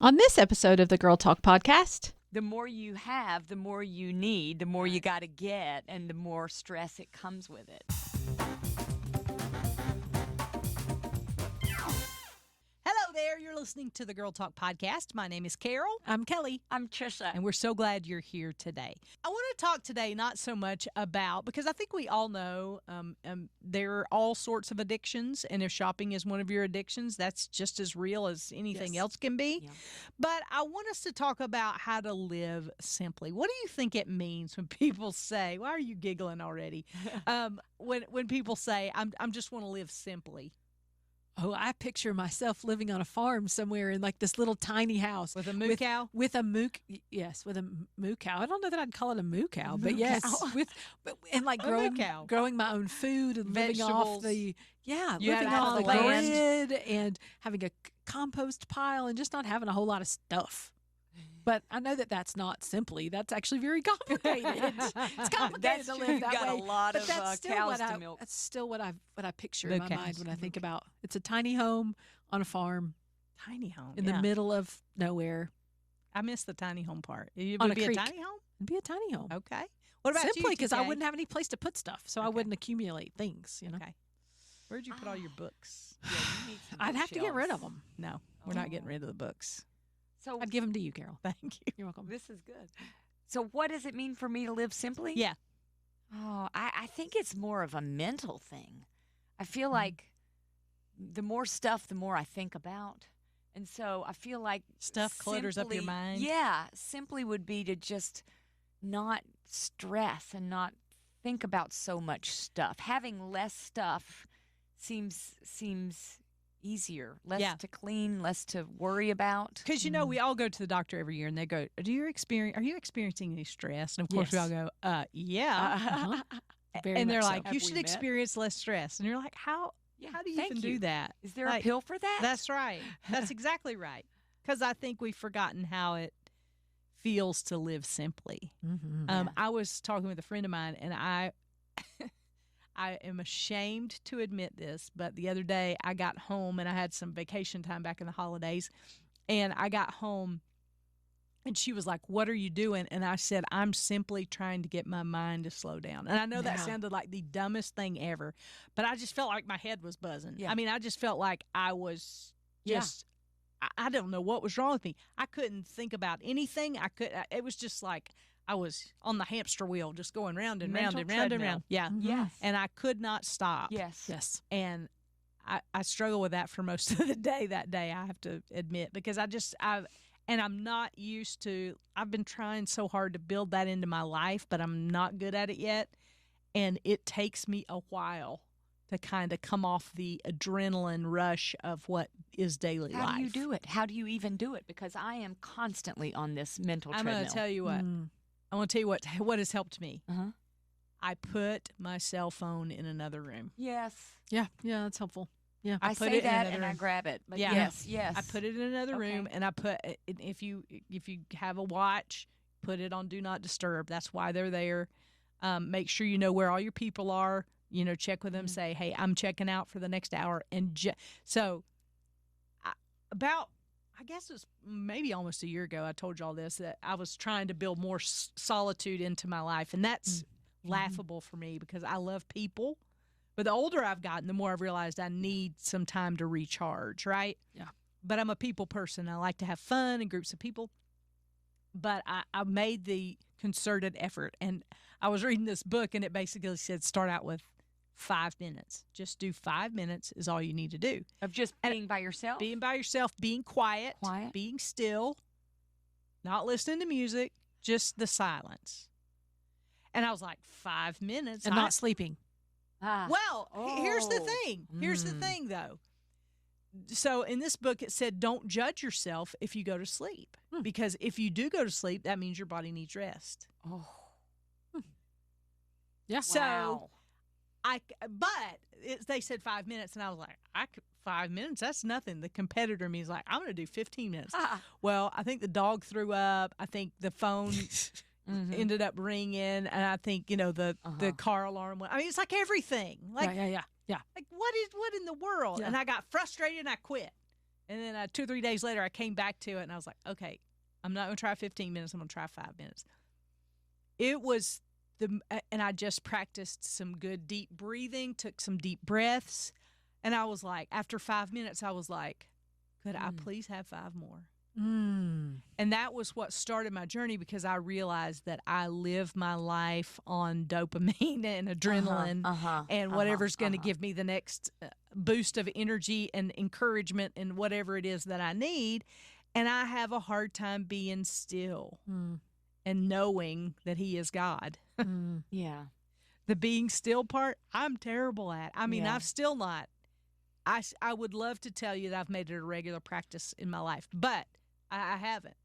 On this episode of the Girl Talk podcast, The more you have, the more you need, the more you got to get, and the more stress it comes with it. Hello there. You're listening to the Girl Talk podcast. My name is Carol. I'm Kelly. I'm Tricia. And we're so glad you're here today. I want to talk today not so much about, because I think we all know there are all sorts of addictions. And if shopping is one of your addictions, that's just as real as anything else can be. Yeah. But I want us to talk about how to live simply. What do you think it means when people say, why are you giggling already? When people say, I'm just want to live simply. Oh, I picture myself living on a farm somewhere in like this little tiny house. With a moo cow? With a moo, yes, with a moo cow. I don't know that I'd call it a moo cow, but yes. And like growing my own food and living off the, living off the grid and having a compost pile and just not having a whole lot of stuff. But I know that that's not simply. That's actually very complicated. It's complicated to live that way. Got a lot of that's cows to milk. That's still what I picture in my mind when I think about. It's a tiny home on a farm. Tiny home in the middle of nowhere. I miss the tiny home part. It On would a be creek. a tiny home? It'd be a tiny home. Okay. What about Simply because I TK? wouldn't have any place to put stuff, so I wouldn't accumulate things. You know. Okay. Where'd you put all your books? Yeah, you need some I'd have to get rid of bookshelves. them. No, we're not getting rid of the books. So I'd give them to you, Carol. Thank you. You're welcome. this is good. So what does it mean for me to live simply? Yeah. Oh, I think it's more of a mental thing. I feel like the more stuff, the more I think about. And so I feel like Stuff clutters up your simply- mind. Yeah, simply would be to just not stress and not think about so much stuff. Having less stuff seems easier, less to clean, less to worry about. Because, we all go to the doctor every year and they go, are you experiencing any stress? And of course we all go, yeah. Very And they're much so. like, you Have should we met? experience less stress. And you're like, how do you thank even you. do that? Is there a pill for that? That's right. That's exactly right. Because I think we've forgotten how it feels to live simply. I was talking with a friend of mine, and I am ashamed to admit this, but the other day I got home, and I had some vacation time back in the holidays, and I got home, and she was like, what are you doing? And I said, I'm simply trying to get my mind to slow down. And I know that sounded like the dumbest thing ever, but I just felt like my head was buzzing. Yeah. I mean, I just felt like I was just I don't know what was wrong with me. I couldn't think about anything. It was just like I was on the hamster wheel, just going round and round Mental and round and treadmill. round. Yeah. Yes. And I could not stop. Yes. And I struggle with that for most of the day that day, I have to admit, because I'm not used to, I've been trying so hard to build that into my life, but I'm not good at it yet. And it takes me a while to kind of come off the adrenaline rush of what is daily life. How do you do it? How do you even do it? Because I am constantly on this mental I'm treadmill. going to tell you what. I want to tell you what has helped me. Uh-huh. I put my cell phone in another room. Yes. Yeah, that's helpful. Yeah, I put say it in that another and I room. grab it. But Yeah. yes. I put it in another Okay. room, and I put if you have a watch, put it on Do Not Disturb. That's why they're there. Make sure you know where all your people are. Check with them. Say, hey, I'm checking out for the next hour. And I guess it was maybe almost a year ago, I told you all this, that I was trying to build more solitude into my life. And that's laughable for me because I love people. But the older I've gotten, the more I've realized I need some time to recharge, right? Yeah. But I'm a people person. I like to have fun and groups of people. But I made the concerted effort. And I was reading this book, and it basically said start out with 5 minutes. Just do 5 minutes is all you need to do. Of just being by yourself? Being by yourself, being quiet, Quiet. being still, not listening to music, just the silence. And I was like, 5 minutes? and not sleeping. Well, here's the Oh. thing. Here's the thing, though. So in this book, it said don't judge yourself if you go to sleep. Because if you do go to sleep, that means your body needs rest. Oh. Yeah. So they said 5 minutes, and I was like, 5 minutes? That's nothing. The competitor in me is like, I'm going to do 15 minutes. Well, I think the dog threw up. I think the phone ended up ringing, and I think the car alarm went. I mean, it's like everything. Like yeah. like what in the world? Yeah. And I got frustrated and I quit. And then 2 or 3 days later, I came back to it, and I was like, okay, I'm not going to try 15 minutes. I'm going to try 5 minutes. It was and I just practiced some good deep breathing, took some deep breaths. And I was like, after 5 minutes, I was like, could I please have 5 more? And that was what started my journey, because I realized that I live my life on dopamine and adrenaline and whatever's going to give me the next boost of energy and encouragement and whatever it is that I need. And I have a hard time being still and knowing that He is God. Yeah. The being still part, I'm terrible at. I mean, I've still not. I would love to tell you that I've made it a regular practice in my life, but I haven't.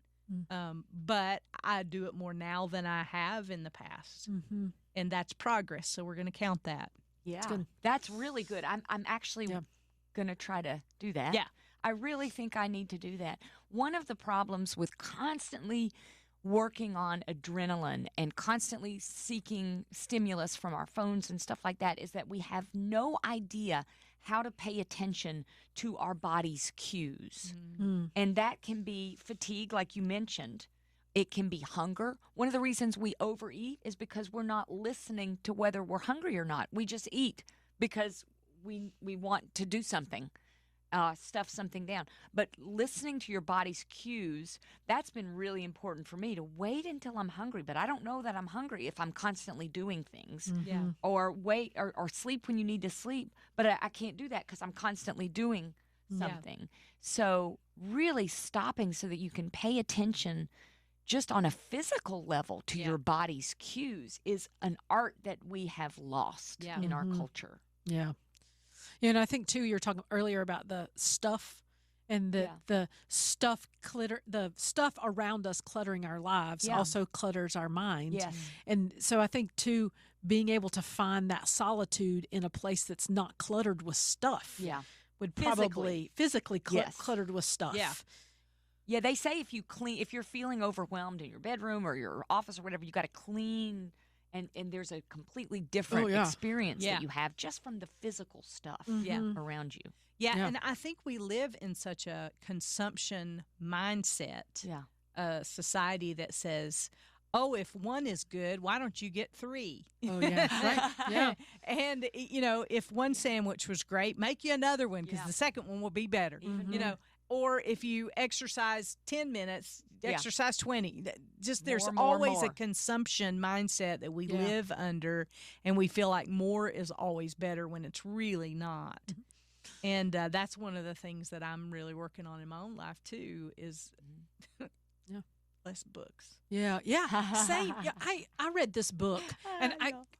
But I do it more now than I have in the past. And that's progress, so we're going to count that. Yeah. That's really good. I'm actually going to try to do that. Yeah. I really think I need to do that. One of the problems with constantly working on adrenaline and constantly seeking stimulus from our phones and stuff like that is that we have no idea how to pay attention to our body's cues. And that can be fatigue, like you mentioned. It can be hunger. One of the reasons we overeat is because we're not listening to whether we're hungry or not. We just eat because we want to do something. Stuff something down. But listening to your body's cues, that's been really important for me, to wait until I'm hungry. But I don't know that I'm hungry if I'm constantly doing things. Or wait or sleep when you need to sleep. But I can't do that because I'm constantly doing something. So really stopping so that you can pay attention just on a physical level to your body's cues is an art that we have lost in our culture. Yeah. And I think, too, you were talking earlier about the stuff and the stuff the stuff around us cluttering our lives also clutters our minds. Yes. And so I think, too, being able to find that solitude in a place that's not cluttered with stuff would probably physically cluttered with stuff. Yeah, they say if you're feeling overwhelmed in your bedroom or your office or whatever, you got to clean. And there's a completely different experience that you have just from the physical stuff around you. Yeah, and I think we live in such a consumption mindset, society that says, oh, if one is good, why don't you get 3? Oh, yeah, right, yeah. And, if one sandwich was great, make you another one because the second one will be better, Or if you exercise 10 minutes, exercise 20. Just there's always a consumption mindset that we live under, and we feel like more is always better when it's really not. And that's one of the things that I'm really working on in my own life, too, is less books. Yeah, same. Yeah, I read this book, and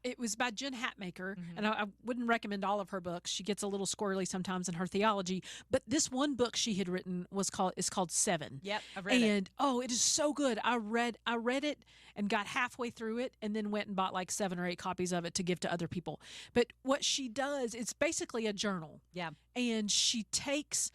it was by Jen Hatmaker, and I wouldn't recommend all of her books. She gets a little squirrely sometimes in her theology, but this one book she had written is called 7. Yep, I've read it. And it is so good. I read it and got halfway through it, and then went and bought like 7 or 8 copies of it to give to other people. But what she does, it's basically a journal. Yeah, and she takes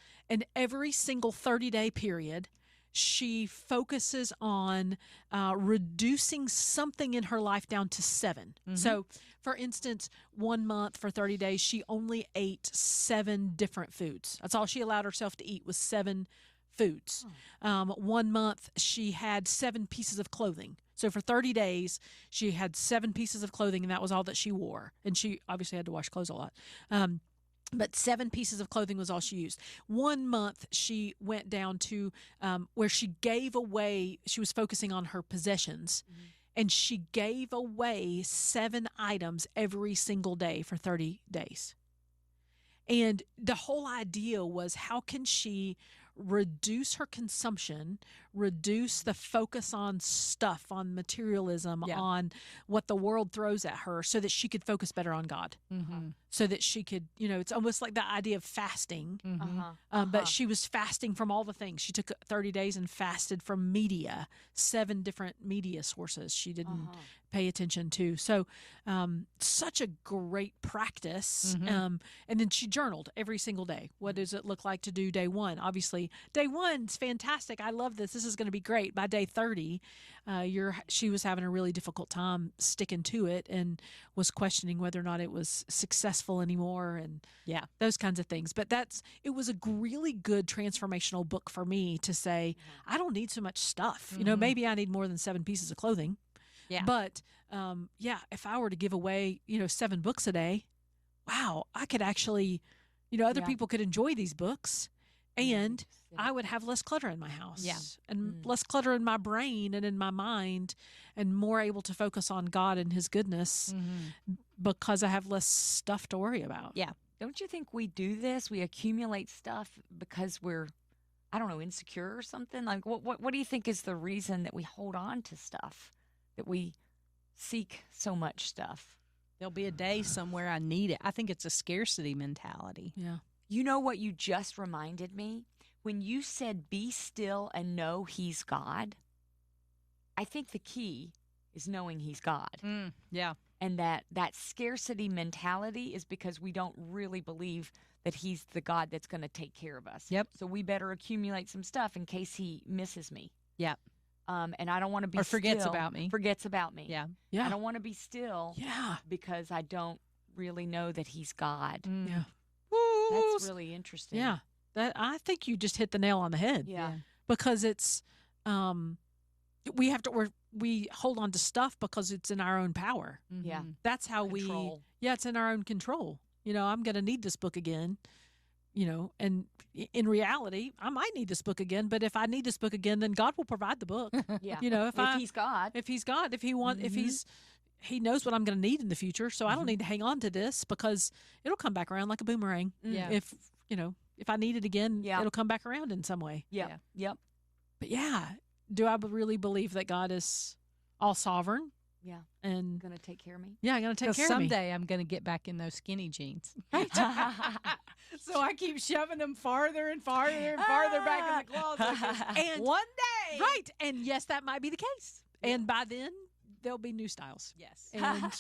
every single 30-day period. She focuses on reducing something in her life down to 7. So, for instance, 1 month for 30 days, she only ate 7 different foods. That's all she allowed herself to eat was 7 foods. 1 month, she had 7 pieces of clothing. So for 30 days, she had 7 pieces of clothing, and that was all that she wore. And she obviously had to wash clothes a lot. But 7 pieces of clothing was all she used. 1 month, she went down to where she gave away, she was focusing on her possessions, and she gave away 7 items every single day for 30 days. And the whole idea was, how can she reduce her consumption, reduce the focus on stuff, on materialism, on what the world throws at her, so that she could focus better on God. So that she could, it's almost like the idea of fasting. But she was fasting from all the things. She took 30 days and fasted from media, 7 different media sources she didn't pay attention to. So such a great practice. And then she journaled every single day. What does it look like to do day 1? Obviously, day 1's fantastic. I love this. This This is going to be great. By day 30, she was having a really difficult time sticking to it and was questioning whether or not it was successful anymore and those kinds of things. But it was a really good transformational book for me to say, I don't need so much stuff. You know, maybe I need more than 7 pieces of clothing. Yeah. But, if I were to give away, 7 books a day, wow, I could actually, other people could enjoy these books and I would have less clutter in my house and less clutter in my brain and in my mind and more able to focus on God and his goodness because I have less stuff to worry about. Yeah. Don't you think we do this? We accumulate stuff because we're, I don't know, insecure or something? Like, what do you think is the reason that we hold on to stuff, that we seek so much stuff? There'll be a day somewhere I need it. I think it's a scarcity mentality. Yeah. You know what you just reminded me? When you said be still and know he's God, I think the key is knowing he's God. Yeah. And that scarcity mentality is because we don't really believe that he's the God that's going to take care of us. Yep. So we better accumulate some stuff in case he misses me. Yeah. And I don't want to be or forgets still. about me. Forgets about me. Yeah. Yeah. I don't want to be still. Yeah. Because I don't really know that he's God. Yeah. That's really interesting. Yeah. I think you just hit the nail on the head. Yeah. Because it's we hold on to stuff because it's in our own power. Yeah. That's how Control. it's in our own control. I'm going to need this book again, and in reality, I might need this book again, but if I need this book again, then God will provide the book. Yeah. If he's God. If he's God, if he knows what I'm going to need in the future, so I don't need to hang on to this because it'll come back around like a boomerang. Yeah. If I need it again, it'll come back around in some way. Yeah. Yep. But do I really believe that God is all sovereign? Yeah. And going to take care of me? Yeah, going to take care of me. Someday I'm going to get back in those skinny jeans. Right. So I keep shoving them farther and farther and farther back in the closet. And one day. Right. And yes, that might be the case. And by then, there'll be new styles. Yes. And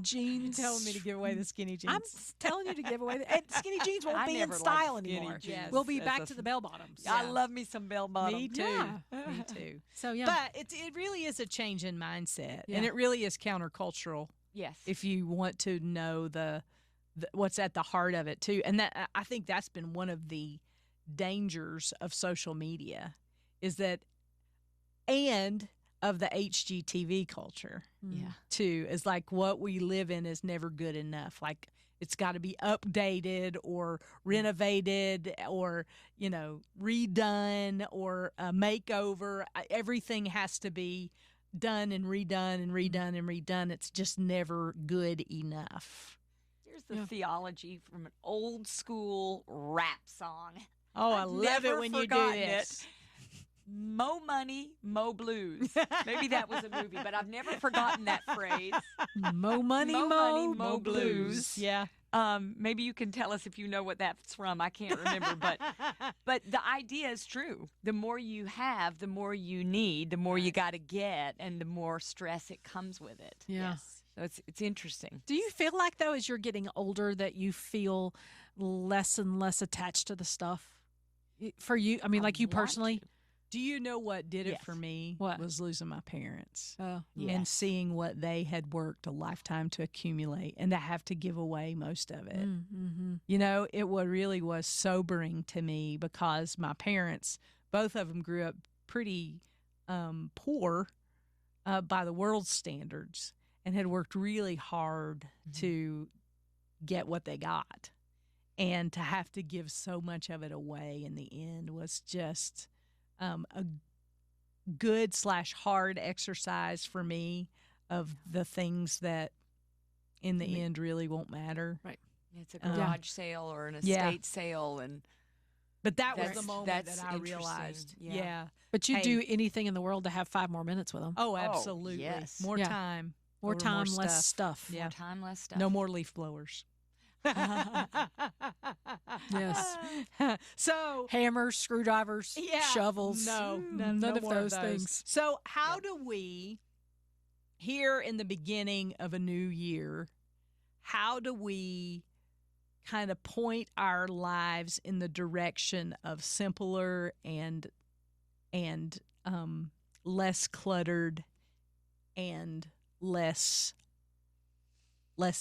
jeans. You're telling me to give away the skinny jeans. I'm telling you to give away. And skinny jeans won't be in style anymore. Yes. We'll be back to the bell bottoms. I love me some bell bottoms. Me too. Yeah. Me too. So, yeah. But it really is a change in mindset. And it really is countercultural. Yes. If you want to know the what's at the heart of it too. And that I think that's been one of the dangers of social media is that and of the HGTV culture. Yeah. Too is like what we live in is never good enough. Like it's got to be updated or renovated or, redone or a makeover. Everything has to be done and redone and redone and redone. It's just never good enough. Here's the theology from an old school rap song. Oh, I love it when you do this. Mo money, mo blues. Maybe that was a movie, but I've never forgotten that phrase. Mo money, mo blues. Yeah. Maybe you can tell us if you know what that's from. I can't remember, but the idea is true. The more you have, the more you need, the more you got to get, and the more stress it comes with it. Yeah. Yes. So it's interesting. Do you feel like, though, as you're getting older, that you feel less and less attached to the stuff? For you, I mean, like you personally? Do you know what did it for me? What? Was losing my parents. Oh, and seeing what they had worked a lifetime to accumulate and to have to give away most of it. Mm-hmm. It really was sobering to me because my parents, both of them grew up pretty poor by the world's standards and had worked really hard to get what they got. And to have to give so much of it away in the end was just a good/hard exercise for me of the things that in the end really won't matter. Right. It's a garage sale or an estate sale. But that was the moment that I realized. Yeah. But you'd do anything in the world to have 5 more minutes with them. Oh, absolutely. Yes. More time. More time, less stuff. More time, less stuff. No more leaf blowers. Yes. So hammers, screwdrivers, shovels. None of those things. So how do we, here in the beginning of a new year, how do we kind of point our lives in the direction of simpler and and less cluttered and less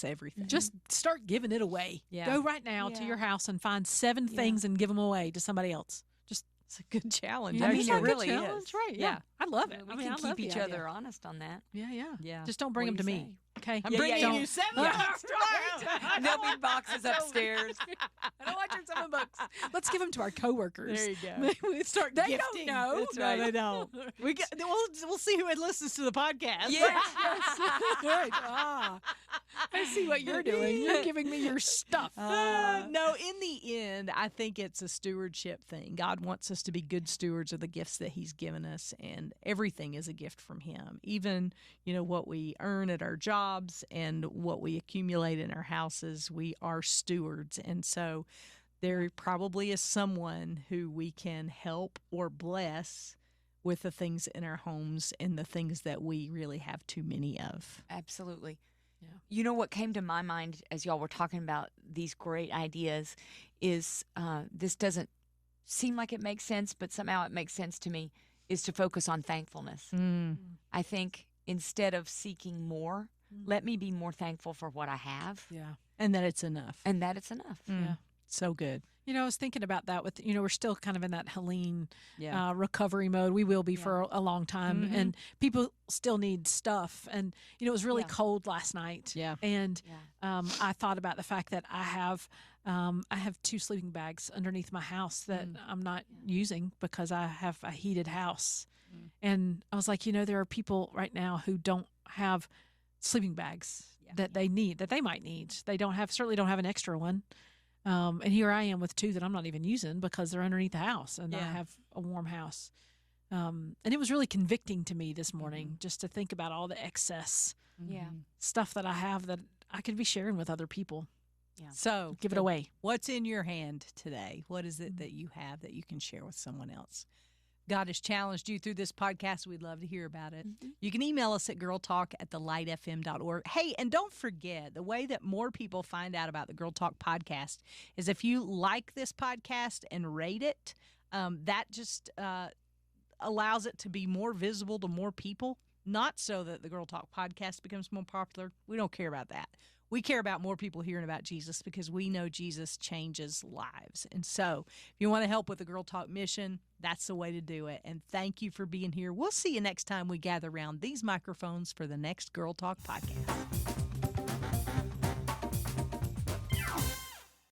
everything. Just start giving it away. Yeah. Go right now to your house and find 7 things and give them away to somebody else. Just It's a good challenge. I mean, actually. it really challenge, is. right? Yeah. I love it. We I mean, can I love keep each the other idea. honest on that. Yeah. Just don't bring them What to do you me. Okay. I'm bringing you 7 bucks And there'll be boxes upstairs. I don't want your $7. Let's give them to our coworkers. There you go. We start They gifting. don't know. That's No, right. they don't. We'll see who listens to the podcast. Yes. Right. I see what you're doing. You're giving me your stuff. No, in the end, I think it's a stewardship thing. God wants us to be good stewards of the gifts that He's given us, and everything is a gift from Him. Even, what we earn at our jobs and what we accumulate in our houses, we are stewards. And so there probably is someone who we can help or bless with the things in our homes and the things that we really have too many of. Absolutely. Yeah. You know what came to my mind as y'all were talking about these great ideas is this doesn't seem like it makes sense, but somehow it makes sense to me, is to focus on thankfulness. I think instead of seeking more, let me be more thankful for what I have. Yeah. And that it's enough. And that it's enough. Yeah. So good. I was thinking about that with, we're still kind of in that Helene Yeah. recovery mode. We will be for a long time. Mhm. And people still need stuff. And, it was really Yeah. cold last night. Yeah. And Yeah. I thought about the fact that I have 2 sleeping bags underneath my house that I'm not using because I have a heated house. And I was like, there are people right now who don't have sleeping bags that they might need. They certainly don't have an extra one. And here I am with 2 that I'm not even using because they're underneath the house and I have a warm house. And it was really convicting to me this morning just to think about all the excess stuff that I have that I could be sharing with other people. Yeah. So Give it away. What's in your hand today? What is it that you have that you can share with someone else? God has challenged you through this podcast. We'd love to hear about it. You can email us at girltalk@thelightfm.org. Hey, and don't forget, the way that more people find out about the Girl Talk podcast is if you like this podcast and rate it, that just allows it to be more visible to more people. Not so that the Girl Talk podcast becomes more popular. We don't care about that. We care about more people hearing about Jesus because we know Jesus changes lives. And so if you want to help with the Girl Talk mission, that's the way to do it. And thank you for being here. We'll see you next time we gather around these microphones for the next Girl Talk podcast.